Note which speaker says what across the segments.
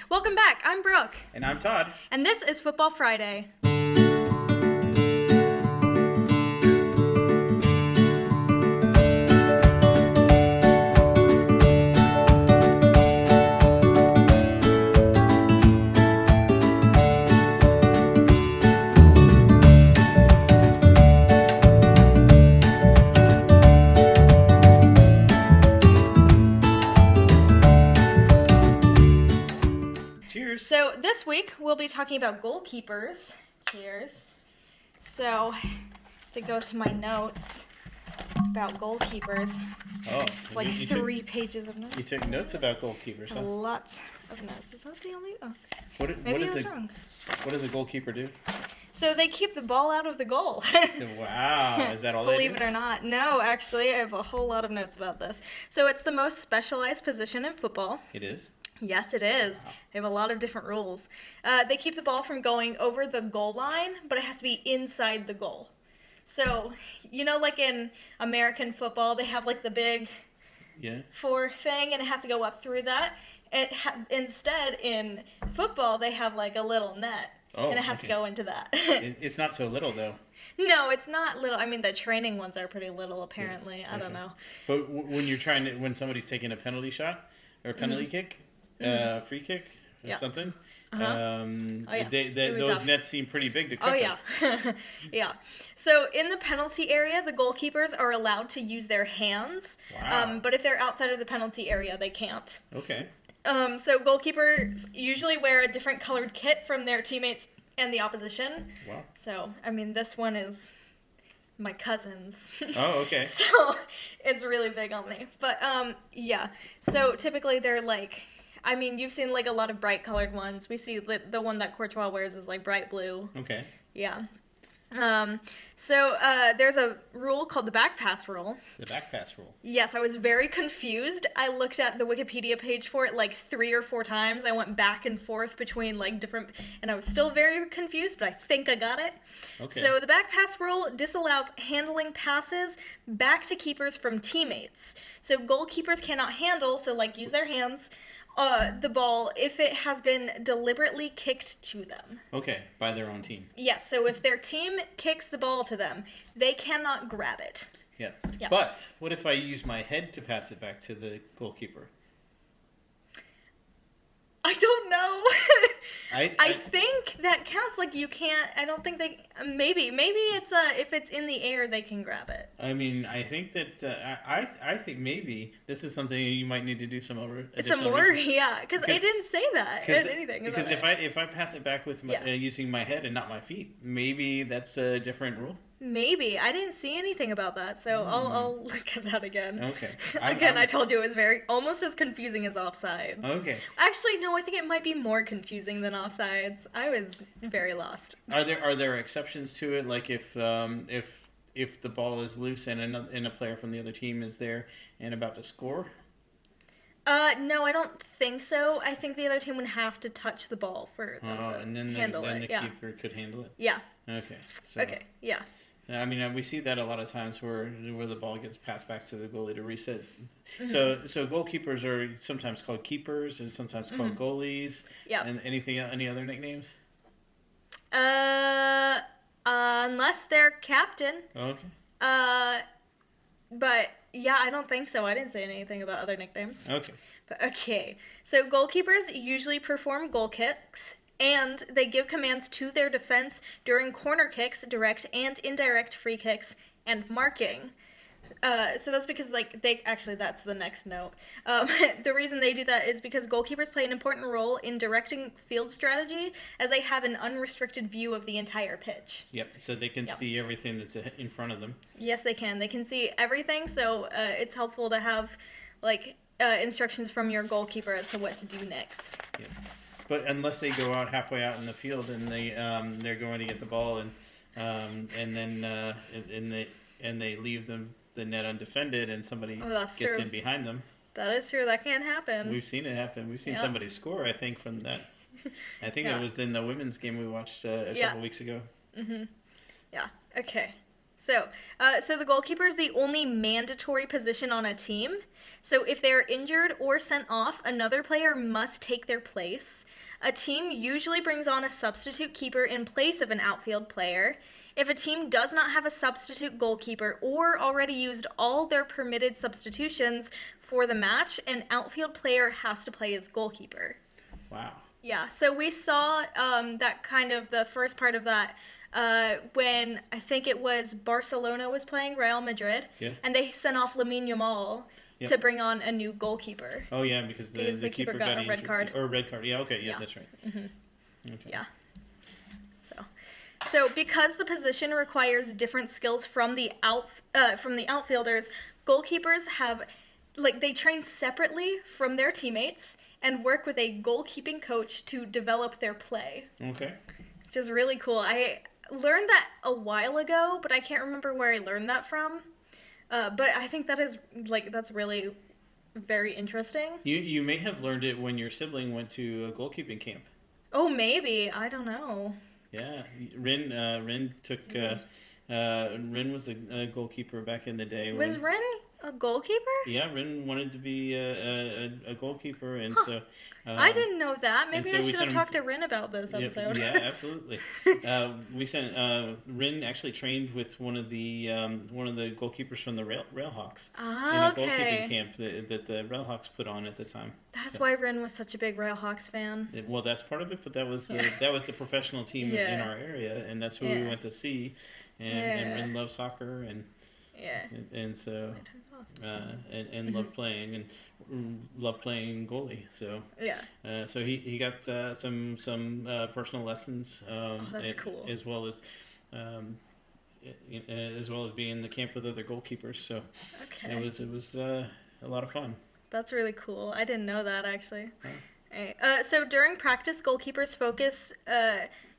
Speaker 1: Welcome back. I'm Brooke.
Speaker 2: And I'm Todd.
Speaker 1: And this is Football Friday. So this week we'll be talking about goalkeepers. Cheers. So to go to my notes about goalkeepers.
Speaker 2: Oh,
Speaker 1: Like three pages of notes.
Speaker 2: You took notes about goalkeepers, huh?
Speaker 1: Lots of notes. Is that the only? Oh,
Speaker 2: What does a goalkeeper do?
Speaker 1: So they keep the ball out of the goal.
Speaker 2: Wow, is that all they do?
Speaker 1: Believe it or not. No, actually, I have a whole lot of notes about this. So it's the most specialized position in football.
Speaker 2: It is?
Speaker 1: Yes, it is.
Speaker 2: Wow.
Speaker 1: They have a lot of different rules. They keep the ball from going over the goal line, but it has to be inside the goal. So, you know, like in American football, they have like the big four thing, and it has to go up through that. Instead, in football, they have like a little net, and it has to go into that.
Speaker 2: It's not so little, though.
Speaker 1: No, it's not little. I mean, the training ones are pretty little, apparently. I don't know.
Speaker 2: But when somebody's taking a penalty shot or a penalty kick, free kick or something, those nets seem pretty big to cook.
Speaker 1: Oh, yeah. Yeah. So in the penalty area, the goalkeepers are allowed to use their hands.
Speaker 2: Wow.
Speaker 1: But if they're outside of the penalty area, they can't.
Speaker 2: Okay.
Speaker 1: So goalkeepers usually wear a different colored kit from their teammates and the opposition.
Speaker 2: Wow.
Speaker 1: So, I mean, this one is my cousin's.
Speaker 2: Oh, okay.
Speaker 1: So it's really big on me. But, yeah. So typically they're like... I mean, you've seen, like, a lot of bright-colored ones. We see the one that Courtois wears is, like, bright blue.
Speaker 2: Okay.
Speaker 1: Yeah. So there's a rule called the back pass rule.
Speaker 2: The back pass rule.
Speaker 1: Yes, I was very confused. I looked at the Wikipedia page for it, like, 3 or 4 times. I went back and forth between, like, different... And I was still very confused, but I think I got it.
Speaker 2: Okay.
Speaker 1: So the back pass rule disallows handling passes back to keepers from teammates. So goalkeepers cannot handle, so, like, use their hands... the ball if it has been deliberately kicked to them.
Speaker 2: Okay, by their own team.
Speaker 1: Yes, so if their team kicks the ball to them, they cannot grab it.
Speaker 2: Yeah. But what if I use my head to pass it back to the goalkeeper?
Speaker 1: I don't know.
Speaker 2: I
Speaker 1: think that counts. Like, you can't... I don't think they... Maybe it's if it's in the air, they can grab it.
Speaker 2: I mean, I think that... I think maybe this is something you might need to do some more research.
Speaker 1: Yeah. Because I didn't say that in anything.
Speaker 2: Because if I pass it back with using my head and not my feet, maybe that's a different rule.
Speaker 1: Maybe. I didn't see anything about that, so I'll look at that again.
Speaker 2: Okay.
Speaker 1: I told you it was almost as confusing as offsides.
Speaker 2: Okay.
Speaker 1: Actually, no, I think it might be more confusing than offsides. I was very lost.
Speaker 2: Are there exceptions to it? Like if the ball is loose and a player from the other team is there and about to score?
Speaker 1: No, I don't think so. I think the other team would have to touch the ball for them to handle it.
Speaker 2: And then the keeper could handle it?
Speaker 1: Yeah.
Speaker 2: Okay.
Speaker 1: Okay, yeah.
Speaker 2: I mean, we see that a lot of times where the ball gets passed back to the goalie to reset. Mm-hmm. So goalkeepers are sometimes called keepers and sometimes called goalies. Yeah. And any other nicknames?
Speaker 1: Unless they're captain.
Speaker 2: Okay.
Speaker 1: But yeah, I don't think so. I didn't say anything about other nicknames.
Speaker 2: Okay.
Speaker 1: But okay. So goalkeepers usually perform goal kicks. And they give commands to their defense during corner kicks, direct and indirect free kicks, and marking. So that's because, like, that's the next note. The reason they do that is because goalkeepers play an important role in directing field strategy, as they have an unrestricted view of the entire pitch.
Speaker 2: Yep, so they can see everything that's in front of them.
Speaker 1: Yes, they can. They can see everything, so it's helpful to have, like, instructions from your goalkeeper as to what to do next.
Speaker 2: Yep. But unless they go out halfway out in the field and they're going to get the ball and they leave the net undefended and somebody gets in behind them.
Speaker 1: That is true. That can happen.
Speaker 2: We've seen it happen. We've seen somebody score. I think from that. I think it was in the women's game we watched a couple weeks ago.
Speaker 1: Mhm. Yeah. Okay. So the goalkeeper is the only mandatory position on a team. So if they are injured or sent off, another player must take their place. A team usually brings on a substitute keeper in place of an outfield player. If a team does not have a substitute goalkeeper or already used all their permitted substitutions for the match, an outfield player has to play as goalkeeper.
Speaker 2: Wow.
Speaker 1: Yeah, so we saw that kind of the first part of that when I think it was Barcelona was playing Real Madrid,
Speaker 2: Yes.
Speaker 1: and they sent off Lamine Yamal to bring on a new goalkeeper.
Speaker 2: Oh yeah, because the keeper got
Speaker 1: a red card.
Speaker 2: Or red card. Yeah. Okay. Yeah,
Speaker 1: Yeah.
Speaker 2: that's right.
Speaker 1: Okay. Yeah. So because the position requires different skills from the outfielders, goalkeepers have they train separately from their teammates and work with a goalkeeping coach to develop their play.
Speaker 2: Okay.
Speaker 1: Which is really cool. I learned that a while ago, but I can't remember where I learned that from. But I think that is that's really very interesting.
Speaker 2: You may have learned it when your sibling went to a goalkeeping camp.
Speaker 1: Oh, maybe. I don't know.
Speaker 2: Yeah, Rin took. Rin was a goalkeeper back in the day.
Speaker 1: Was Rin a goalkeeper?
Speaker 2: Yeah, Rin wanted to be a goalkeeper, and so
Speaker 1: I didn't know that. Maybe
Speaker 2: so
Speaker 1: I should have talked to Rin about this
Speaker 2: Yeah,
Speaker 1: episode.
Speaker 2: yeah, absolutely. We sent Rin actually trained with one of the goalkeepers from the Railhawks in a goalkeeping camp that the Railhawks put on at the time.
Speaker 1: That's why Rin was such a big Railhawks fan.
Speaker 2: Well, that's part of it, but that was the professional team in our area, and that's who we went to see. And Rin loved soccer and so and loved playing and loved playing goalie. So so he got some personal lessons.
Speaker 1: That's cool.
Speaker 2: As well as being in the camp with other goalkeepers. So it was a lot of fun.
Speaker 1: That's really cool. I didn't know that actually. So during practice, goalkeepers focus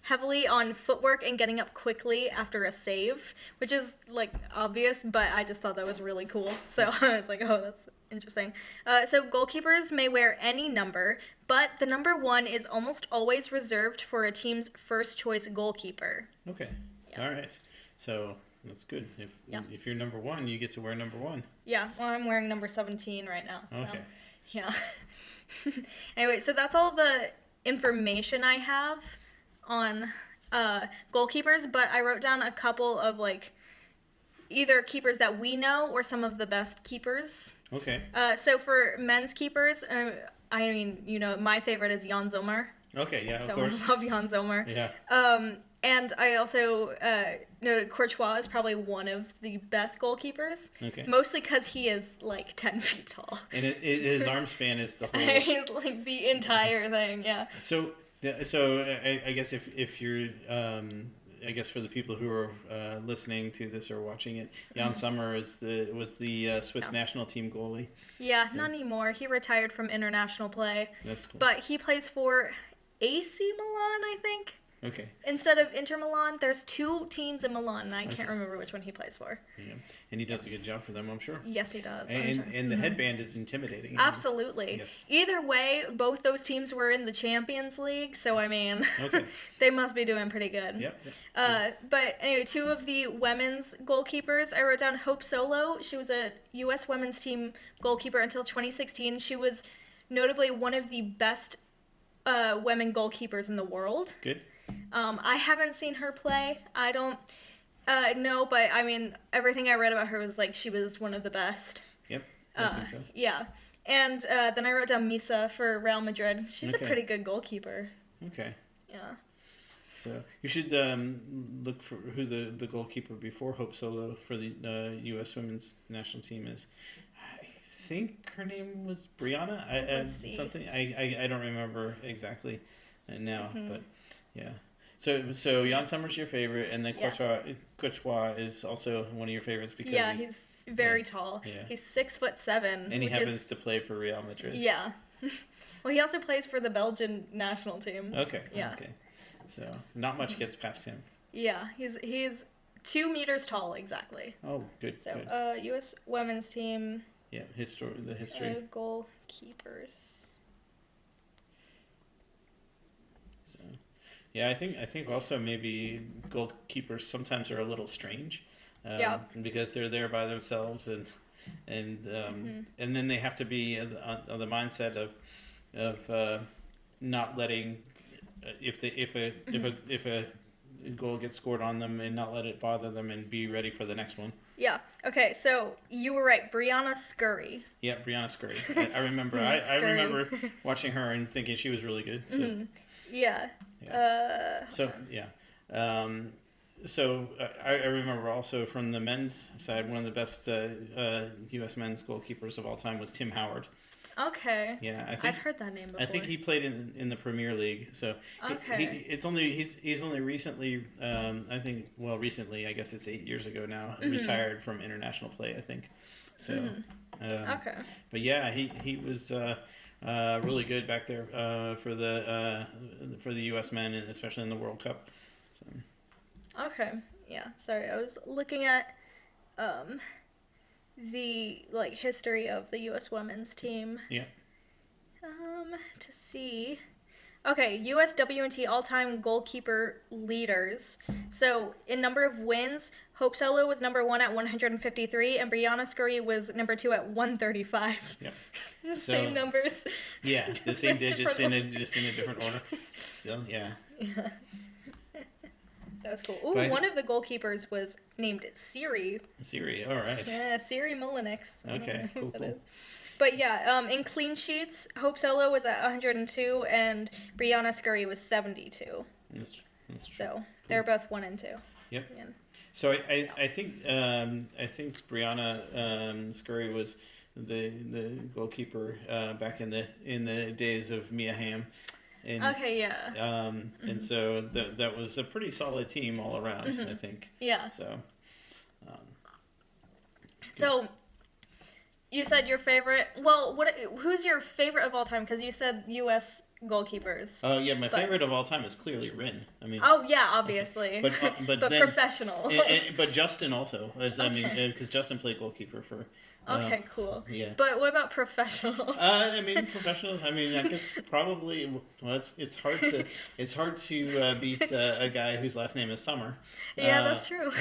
Speaker 1: heavily on footwork and getting up quickly after a save, which is obvious, but I just thought that was really cool. So I was like, oh, that's interesting. So goalkeepers may wear any number, but the number 1 is almost always reserved for a team's first choice goalkeeper.
Speaker 2: Okay. Yeah. All right. So that's good. If you're number 1, you get to wear number 1. Yeah.
Speaker 1: Well, I'm wearing number 17 right now. So.
Speaker 2: Okay.
Speaker 1: Yeah. Anyway, so that's all the information I have on goalkeepers, but I wrote down a couple of either keepers that we know or some of the best keepers.
Speaker 2: Okay.
Speaker 1: So for men's keepers, I mean, my favorite is Jan Sommer.
Speaker 2: Okay, yeah, of
Speaker 1: course. So I love Jan Sommer.
Speaker 2: Yeah.
Speaker 1: And I also noted Courtois is probably one of the best goalkeepers.
Speaker 2: Okay.
Speaker 1: Mostly because he is 10 feet tall.
Speaker 2: And his arm span is the whole.
Speaker 1: He's the entire thing. Yeah.
Speaker 2: So I guess if you're I guess for the people who are listening to this or watching it, Jan Sommer was the Swiss national team goalie.
Speaker 1: Yeah, so. Not anymore. He retired from international play.
Speaker 2: That's cool.
Speaker 1: But he plays for AC Milan, I think.
Speaker 2: Okay.
Speaker 1: Instead of Inter Milan, there's 2 teams in Milan, and I can't remember which one he plays for.
Speaker 2: Yeah. And he does a good job for them, I'm sure.
Speaker 1: Yes, he does.
Speaker 2: And the headband is intimidating.
Speaker 1: Absolutely.
Speaker 2: Yes.
Speaker 1: Either way, both those teams were in the Champions League, so I mean, they must be doing pretty good.
Speaker 2: Yep.
Speaker 1: But anyway, 2 of the women's goalkeepers, I wrote down Hope Solo. She was a U.S. women's team goalkeeper until 2016. She was notably one of the best women goalkeepers in the world.
Speaker 2: Good.
Speaker 1: I haven't seen her play. I don't know, but I mean, everything I read about her was she was one of the best.
Speaker 2: Yep, I think so.
Speaker 1: Yeah. And then I wrote down Misa for Real Madrid. She's a pretty good goalkeeper.
Speaker 2: Okay.
Speaker 1: Yeah.
Speaker 2: So you should look for who the goalkeeper before Hope Solo for the U.S. women's national team is. I think her name was Brianna.
Speaker 1: Let's see.
Speaker 2: Something. I don't remember exactly now, but. Yeah. So Jan Sommer's your favorite, and then Courtois is also one of your favorites because
Speaker 1: he's very tall. Yeah. He's 6'7",
Speaker 2: and he happens to play for Real Madrid.
Speaker 1: Yeah. Well, he also plays for the Belgian national team.
Speaker 2: Okay.
Speaker 1: Yeah.
Speaker 2: Okay. So not much gets past him.
Speaker 1: Yeah, he's 2 meters tall exactly.
Speaker 2: Oh, good.
Speaker 1: So
Speaker 2: good.
Speaker 1: U.S. women's team.
Speaker 2: Yeah, the history.
Speaker 1: Goalkeepers.
Speaker 2: So. Yeah, I think also maybe goalkeepers sometimes are a little strange. because they're there by themselves, and and then they have to be on the mindset of not letting if a goal gets scored on them and not let it bother them and be ready for the next one.
Speaker 1: Yeah. Okay. So you were right, Brianna Scurry.
Speaker 2: Yeah, Brianna Scurry. I remember. I remember watching her and thinking she was really good. So.
Speaker 1: Yeah.
Speaker 2: So I remember also from the men's side, one of the best U.S. men's goalkeepers of all time was Tim Howard.
Speaker 1: Okay.
Speaker 2: Yeah,
Speaker 1: I've heard that name before.
Speaker 2: I think he played in the Premier League. So he's only recently, recently, I guess it's 8 years ago now, retired from international play, I think. So but yeah, he was really good back there for the U.S. men, and especially in the World Cup. So.
Speaker 1: Okay. Yeah. Sorry, I was looking at the history of the U.S. women's team.
Speaker 2: Yeah.
Speaker 1: To see. Okay, U.S. WNT all-time goalkeeper leaders. So in number of wins, Hope Solo was number 1 at 153, and Brianna Scurry was number 2 at 135.
Speaker 2: Yep.
Speaker 1: Same numbers.
Speaker 2: Yeah, the same digits just in a different order. Still, yeah.
Speaker 1: Yeah. That was cool. Ooh, one of the goalkeepers was named Siri.
Speaker 2: Siri, all right.
Speaker 1: Yeah, Siri Mullinix.
Speaker 2: Okay, cool.
Speaker 1: But yeah, in clean sheets, Hope Solo was at 102 and Brianna Scurry was 72.
Speaker 2: That's
Speaker 1: so
Speaker 2: cool.
Speaker 1: They're both 1 and 2.
Speaker 2: Yep. Yeah. So I think Brianna Scurry was the goalkeeper back in the days of Mia Hamm. And, and so that was a pretty solid team all around, I think.
Speaker 1: Yeah.
Speaker 2: So.
Speaker 1: So, you said your favorite. Well, who's your favorite of all time? Because you said U.S. goalkeepers.
Speaker 2: Oh yeah, my favorite of all time is clearly Rin. I mean.
Speaker 1: Oh yeah, obviously.
Speaker 2: But then,
Speaker 1: professional.
Speaker 2: But Justin also, because Justin played goalkeeper for.
Speaker 1: Okay, cool.
Speaker 2: Yeah.
Speaker 1: But what about professionals?
Speaker 2: Professionals. I guess probably. Well, it's hard to beat a guy whose last name is Summer.
Speaker 1: Yeah, that's true.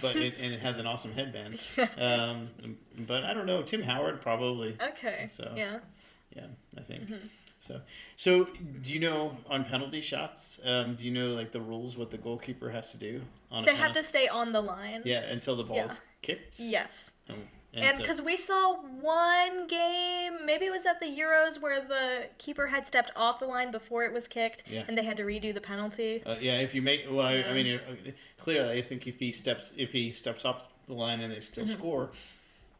Speaker 2: But it has an awesome headband. But I don't know. Tim Howard probably.
Speaker 1: Okay.
Speaker 2: So.
Speaker 1: Yeah.
Speaker 2: Yeah, I think. So do you know on penalty shots? Do you know the rules? What the goalkeeper has to do on?
Speaker 1: They have to stay on the line.
Speaker 2: Yeah, until the ball's kicked.
Speaker 1: Yes.
Speaker 2: And
Speaker 1: because we saw one game, maybe it was at the Euros, where the keeper had stepped off the line before it was kicked, and they had to redo the penalty.
Speaker 2: If you make clearly, I think if he steps off the line and they still score,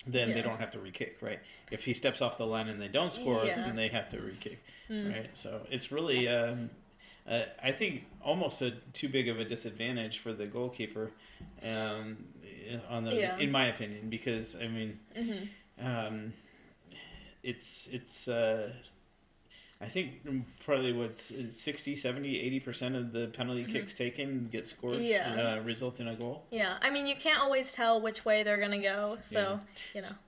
Speaker 2: then they don't have to re-kick, right? If he steps off the line and they don't score, then they have to re-kick, right? So it's really, I think, almost too big of a disadvantage for the goalkeeper. On those, in my opinion, because it's I think probably 60, 70, 80% of the penalty kicks taken get scored, result in a goal.
Speaker 1: Yeah, you can't always tell which way they're gonna go, so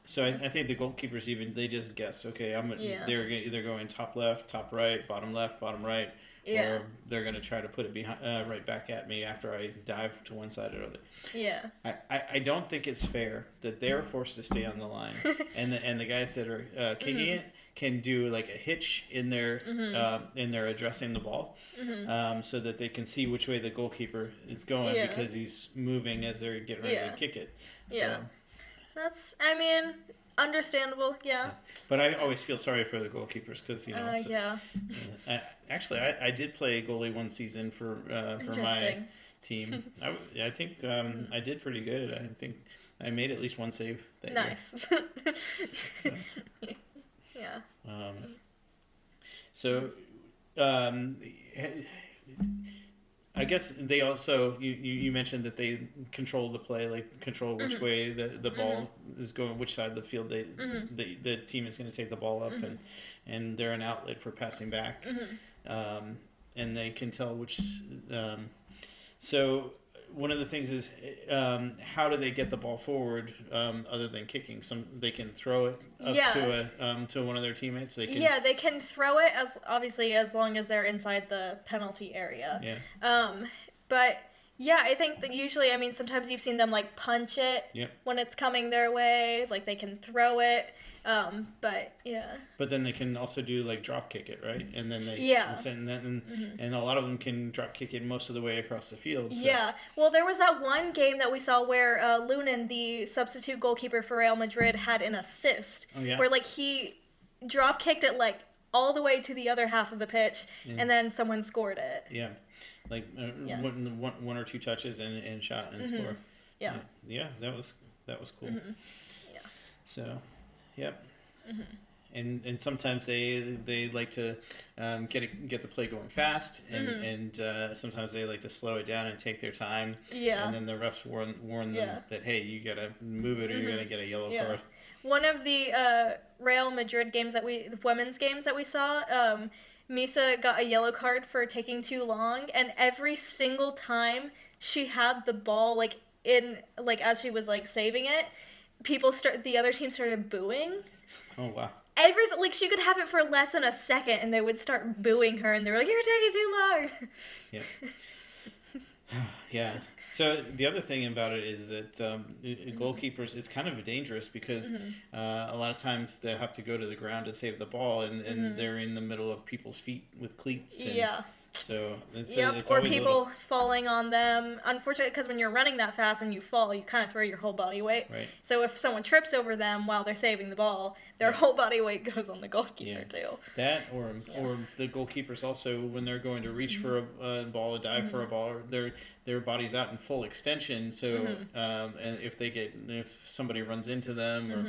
Speaker 2: So I think the goalkeepers they just guess. Okay, they're either going top left, top right, bottom left, bottom right.
Speaker 1: Yeah.
Speaker 2: Or they're going to try to put it behind, right back at me after I dive to one side or the other.
Speaker 1: Yeah.
Speaker 2: I don't think it's fair that they're forced to stay on the line, and the guys that are kicking it can do a hitch in their addressing the ball, so that they can see which way the goalkeeper is going because he's moving as they're getting ready to kick it.
Speaker 1: So. That's understandable, yeah.
Speaker 2: But I always feel sorry for the goalkeepers because actually, I did play goalie one season for my team. I think I did pretty good. I think I made at least one save that year.
Speaker 1: Nice. Yeah.
Speaker 2: I guess they also you mentioned that they control the play, control which way the ball is going, which side of the field the team is going to take the ball up, and they're an outlet for passing back, and they can tell which. So one of the things is how do they get the ball forward other than kicking? They can throw it up to one of their teammates. They
Speaker 1: can throw it as long as they're inside the penalty area.
Speaker 2: Yeah.
Speaker 1: But Yeah, I think that usually, I mean, sometimes you've seen them, like, punch it when it's coming their way. Like, they can throw it. But, yeah.
Speaker 2: But then they can also do, like, drop kick it, right? And then and a lot of them can drop kick it most of the way across the field. So.
Speaker 1: Yeah. Well, there was that one game that we saw where Lunin, the substitute goalkeeper for Real Madrid, had an assist.
Speaker 2: Oh, yeah?
Speaker 1: Where, like, he drop kicked it, like, all the way to the other half of the pitch, and then someone scored it.
Speaker 2: Yeah. Like one or two touches and shot and score.
Speaker 1: Yeah.
Speaker 2: Yeah, that was cool.
Speaker 1: Yeah.
Speaker 2: So, yep. And sometimes they like to get the play going fast, and sometimes they like to slow it down and take their time.
Speaker 1: Yeah.
Speaker 2: And then the refs warn them that, hey, you gotta move it or you're gonna get a yellow card.
Speaker 1: One of the Real Madrid games the women's games that we saw, Misa got a yellow card for taking too long, and every single time she had the ball, like, as she was, like, saving it, the other team started booing.
Speaker 2: Oh, wow.
Speaker 1: She could have it for less than a second, and they would start booing her, and they were like, "You're taking too long."
Speaker 2: Yeah. Yeah. So the other thing about it is that goalkeepers, it's kind of dangerous because a lot of times they have to go to the ground to save the ball, and they're in the middle of people's feet with cleats. And so it's
Speaker 1: or people falling on them. Unfortunately, because when you're running that fast and you fall, you kind of throw your whole body weight.
Speaker 2: Right.
Speaker 1: So if someone trips over them while they're saving the ball, their whole body weight goes on the goalkeeper too.
Speaker 2: That or the goalkeepers also, when they're going to reach for a ball, a dive for a ball, their body's out in full extension. So and if somebody runs into them or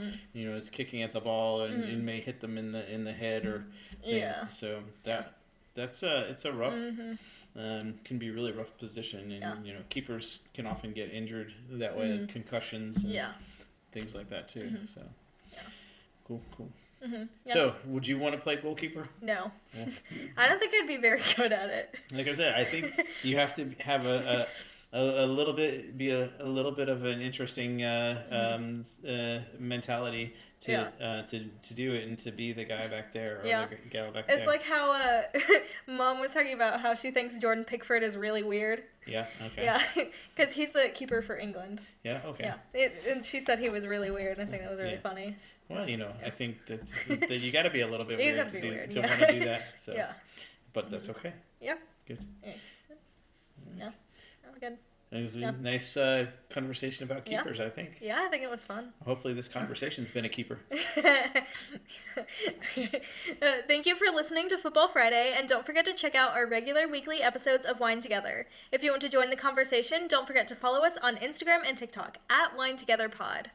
Speaker 2: is kicking at the ball and it may hit them in the head or so it's a rough can be really rough position, and keepers can often get injured that way, concussions and things like that too. So cool. So would you want to play goalkeeper?
Speaker 1: No. Yeah. I don't think I'd be very good at it.
Speaker 2: Like I said, I think you have to have a little bit of an interesting mentality to do it and to be the guy back there or the gal back there.
Speaker 1: It's like how Mom was talking about how she thinks Jordan Pickford is really weird.
Speaker 2: Yeah. Okay.
Speaker 1: Yeah, because he's the keeper for England.
Speaker 2: Yeah. Okay.
Speaker 1: Yeah, and she said he was really weird. I think that was really funny.
Speaker 2: Well, I think that you got to be a little bit weird to want to do that. So.
Speaker 1: Yeah.
Speaker 2: But that's okay.
Speaker 1: Yeah.
Speaker 2: Good.
Speaker 1: Yeah. Yeah. That was good.
Speaker 2: It was a nice conversation about keepers, I think.
Speaker 1: Yeah, I think it was fun.
Speaker 2: Hopefully this conversation's been a keeper.
Speaker 1: Thank you for listening to Football Friday, and don't forget to check out our regular weekly episodes of Wine Together. If you want to join the conversation, don't forget to follow us on Instagram and TikTok @WineTogetherPod.